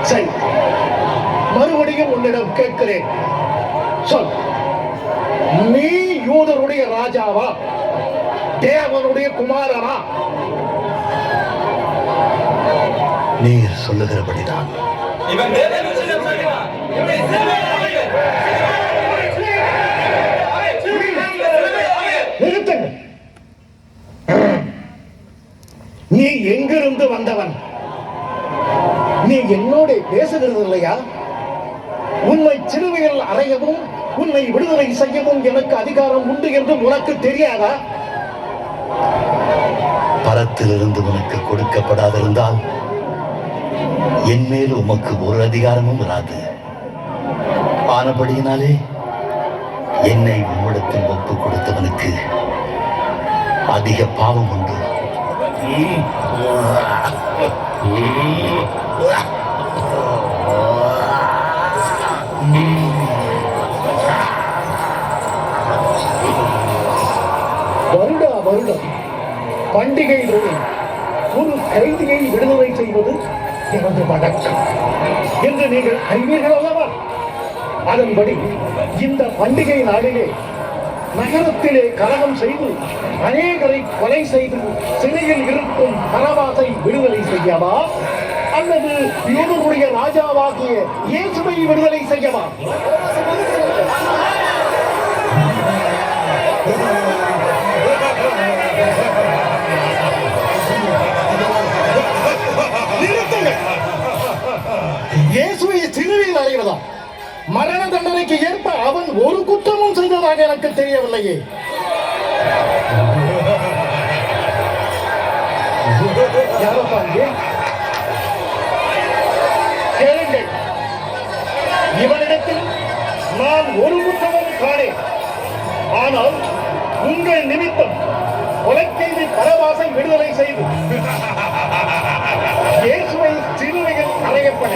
சரி, மறுபடியும் உன்னிடம் கேட்கிறேன், சொல். நீ யூதருடைய ராஜாவா, தேவனுடைய குமாரனா? நீர் சொல்லுகிறபடிதான். நிறுத்துங்கள். நீ எங்கிருந்து வந்தவன்? நீ என்னோட பேசுகிறது இல்லையா? உன்னை சிலுவையில் அறையவும் உன்னை விடுதலை செய்யவும் எனக்கு அதிகாரம் உண்டு என்று உனக்கு தெரியாதா? பரத்திலிருந்து உனக்கு கொடுக்கப்படாதிருந்தால் என் மேல் உமக்கு ஒரு அதிகாரமும் வராது. ஆனபடியினாலே என்னை உம்மிடத்தில் ஒப்பு கொடுத்தவனுக்கு அதிக பாவம் உண்டு. வருடா வருடம் பண்டிகைகளில் ஒரு கைதியை விடுதலை செய்வது எனது வழக்கம் என்று நீங்கள் அறிவீர்கள் அல்லவா? அதன்படி இந்த பண்டிகை நாளிலே நகரத்திலே கலகம் செய்து அநேகரை கொலை செய்து சிறையில் இருக்கும் பரபாசை விடுதலை செய்யவா, அல்லது யூதருடைய ராஜாவாகிய இயேசுவை விடுதலை செய்யவா? இயேசுவை சிலுவையில் அறைவதா? மரண தண்டனைக்கு ஏற்ப அவன் ஒரு குற்றமும் செய்ததாக எனக்கு தெரியவில்லையே. கேளுங்கள், இவனிடத்தில் நான் ஒரு குற்றமும் காணேன். ஆனால் உங்கள் நிமித்தம் கொலைக்கைதி பரபாசை விடுதலை செய்து இயேசுவை சிலுவையில் அறையப்பட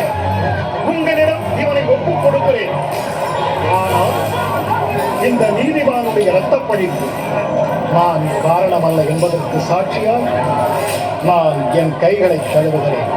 உங்களிடம் இவனை ஒப்புக் கொடுக்கிறேன். ஆனால் இந்த நீதிமானுடைய இரத்தப்பழிக்கு நான் காரணமல்ல என்பதற்கு சாட்சியால் நான் என் கைகளை கழுவுகிறேன்.